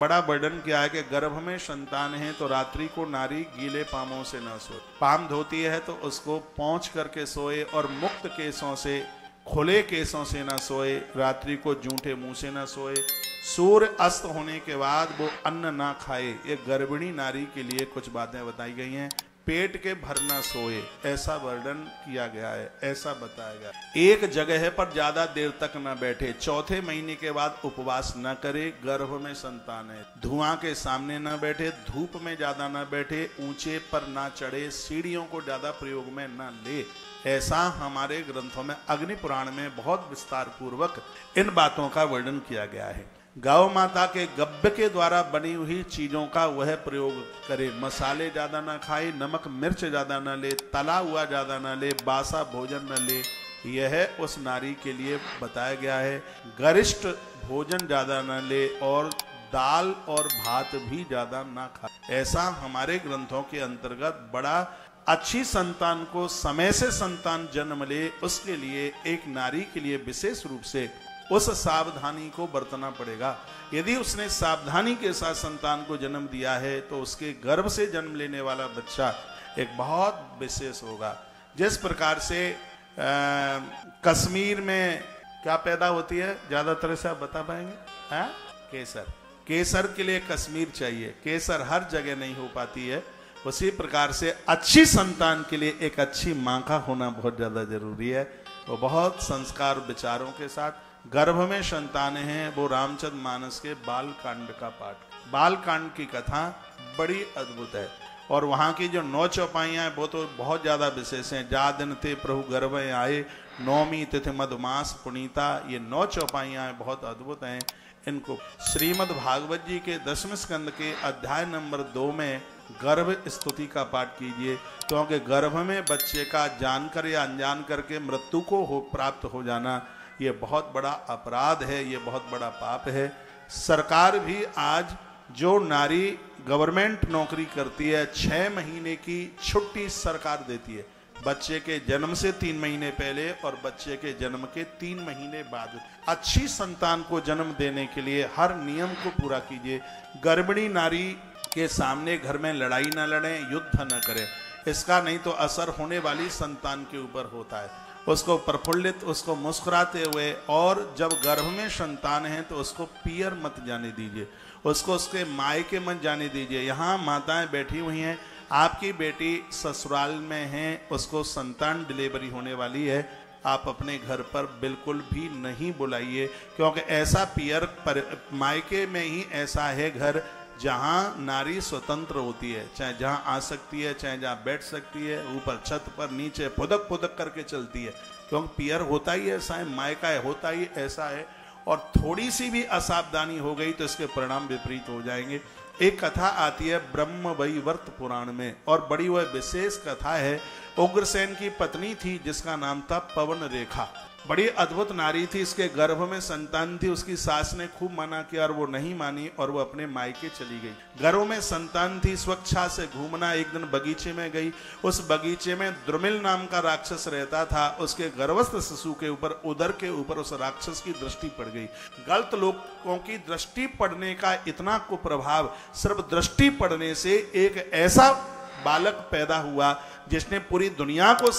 बड़ा बर्डन क्या है कि गर्भ में संतान है तो रात्रि को नारी गीले पामों से न सोए। पाम धोती है तो उसको पोंछ करके सोए और मुक्त केसों से, खुले केसों से न सोए। रात्रि को जूठे मुंह से न सोए। सूर्य अस्त होने के बाद वो अन्न ना खाए। ये गर्भिणी नारी के लिए कुछ बातें बताई गई हैं। पेट के भर ना सोए, ऐसा वर्णन किया गया है, ऐसा बताया गया। एक जगह पर ज्यादा देर तक न बैठे। चौथे महीने के बाद उपवास न करे। गर्भ में संतान है, धुआं के सामने न बैठे, धूप में ज्यादा न बैठे, ऊंचे पर ना चढ़े, सीढ़ियों को ज्यादा प्रयोग में न ले। ऐसा हमारे ग्रंथों में, अग्नि पुराण में बहुत विस्तार पूर्वक इन बातों का वर्णन किया गया है। गौ माता के गब्य के द्वारा बनी हुई चीजों का वह प्रयोग करे। मसाले ज्यादा ना खाए, नमक मिर्च ज्यादा ना ले, तला हुआ ज्यादा ना ले, बासा भोजन न ले। यह उस नारी के लिए बताया गया है। गरिष्ठ भोजन ज्यादा ना ले और दाल और भात भी ज्यादा ना खाए। ऐसा हमारे ग्रंथों के अंतर्गत बड़ा अच्छी संतान को समय से संतान जन्म ले, उसके लिए एक नारी के लिए विशेष रूप से उस सावधानी को बरतना पड़ेगा। यदि उसने सावधानी के साथ संतान को जन्म दिया है तो उसके गर्भ से जन्म लेने वाला बच्चा एक बहुत विशेष होगा। जिस प्रकार से कश्मीर में क्या पैदा होती है, ज्यादातर से आप बता पाएंगे? केसर। केसर के लिए कश्मीर चाहिए। केसर हर जगह नहीं हो पाती है। उसी प्रकार से अच्छी संतान के लिए एक अच्छी मां का होना बहुत ज्यादा जरूरी है। वो बहुत संस्कार विचारों के साथ गर्भ में संतान है। वो रामचंद्र मानस के बाल कांड का पाठ, बाल कांड की कथा बड़ी अद्भुत है। और वहाँ की जो 9 चौपाइयाँ हैं वो तो बहुत ज़्यादा विशेष हैं। जा दिन थे प्रभु गर्भ आए, नौमी तिथि मधुमास पुनीता। ये 9 चौपाइयाँ बहुत अद्भुत हैं। इनको श्रीमद् भागवत जी के 10वें स्कंद के अध्याय नंबर 2 में गर्भ स्तुति का पाठ कीजिए। क्योंकि गर्भ में बच्चे का जानकर या अनजान करके मृत्यु को प्राप्त हो जाना, ये बहुत बड़ा अपराध है, ये बहुत बड़ा पाप है। सरकार भी आज जो नारी गवर्नमेंट नौकरी करती है, 6 महीने की छुट्टी सरकार देती है। बच्चे के जन्म से 3 महीने पहले और बच्चे के जन्म के 3 महीने बाद। अच्छी संतान को जन्म देने के लिए हर नियम को पूरा कीजिए। गर्भिणी नारी के सामने घर में लड़ाई ना लड़ें, युद्ध न करें। इसका नहीं तो असर होने वाली संतान के ऊपर होता है। उसको प्रफुल्लित, उसको मुस्कुराते हुए, और जब गर्भ में संतान है तो उसको पियर मत जाने दीजिए, उसको उसके मायके मत जाने दीजिए। यहाँ माताएं बैठी हुई हैं, आपकी बेटी ससुराल में है, उसको संतान डिलीवरी होने वाली है, आप अपने घर पर बिल्कुल भी नहीं बुलाइए। क्योंकि ऐसा पियर मायके में ही ऐसा है घर जहाँ नारी स्वतंत्र होती है, चाहे जहाँ आ सकती है, चाहे जहाँ बैठ सकती है, ऊपर छत पर, नीचे फुदक फुदक करके चलती है। क्योंकि पियर होता ही ऐसा है, मायका होता ही ऐसा है। और थोड़ी सी भी असावधानी हो गई तो इसके परिणाम विपरीत हो जाएंगे। एक कथा आती है ब्रह्म वैवर्त पुराण में, और बड़ी वह विशेष कथा है। उग्रसेन की पत्नी थी जिसका नाम था पवन रेखा। बड़ी अद्भुत नारी थी, इसके गर्भ में संतान थी। उसकी सास ने खूब मना किया और वो नहीं मानी और वो अपने मायके चली गई। गर्भ में संतान थी, स्वच्छा से घूमना। एक दिन बगीचे में गई। उस बगीचे में द्रुमिल नाम का राक्षस रहता था। उसके गर्भस्थ शिशु के ऊपर, उदर के ऊपर उस राक्षस की दृष्टि पड़ गई। गलत लोगों की दृष्टि पड़ने का इतना कुप्रभाव, सिर्फ दृष्टि पड़ने से एक ऐसा बालक पैदा हुआ जिसने पूरी दुनिया को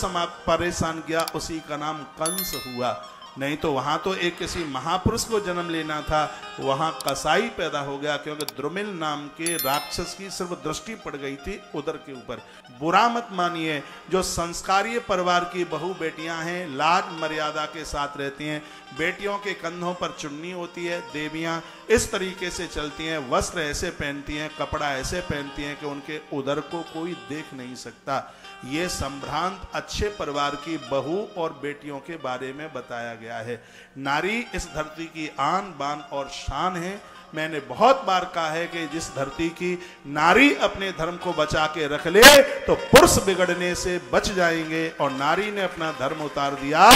परेशान किया। उसी का नाम कंस हुआ। नहीं तो वहां तो एक किसी महापुरुष को जन्म लेना था, वहां कसाई पैदा हो गया। क्योंकि द्रुमिल नाम के राक्षस की सिर्फ दृष्टि पड़ गई थी उदर के ऊपर। बुरा मत मानिए, जो संस्कारीय परिवार की बहू बेटियां हैं, लाज मर्यादा के साथ रहती हैं, बेटियों के कंधों पर चुन्नी होती है, देवियां इस तरीके से चलती हैं, वस्त्र ऐसे पहनती हैं, कपड़ा ऐसे पहनती हैं कि उनके उदर को कोई देख नहीं सकता। ये संभ्रांत अच्छे परिवार की बहू और बेटियों के बारे में बताया गया है। नारी इस धरती की आन बान और शान है। मैंने बहुत बार कहा है कि जिस धरती की नारी अपने धर्म को बचा के रख ले तो पुरुष बिगड़ने से बच जाएंगे। और नारी ने अपना धर्म उतार दिया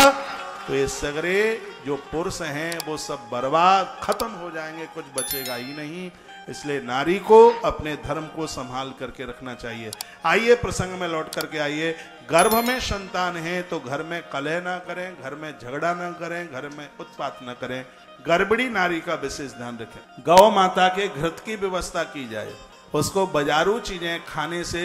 तो ये सगरे जो पुरुष हैं वो सब बर्बाद, खत्म हो जाएंगे, कुछ बचेगा ही नहीं। इसलिए नारी को अपने धर्म को संभाल करके रखना चाहिए। आइए प्रसंग में लौट करके आइए। गर्भ में संतान है तो घर में कलह ना करें, घर में झगड़ा ना करें, घर में उत्पात ना करें। गर्भणी नारी का विशेष ध्यान रखें। गौ माता के घृत की व्यवस्था की जाए, उसको बाजारू चीजें खाने से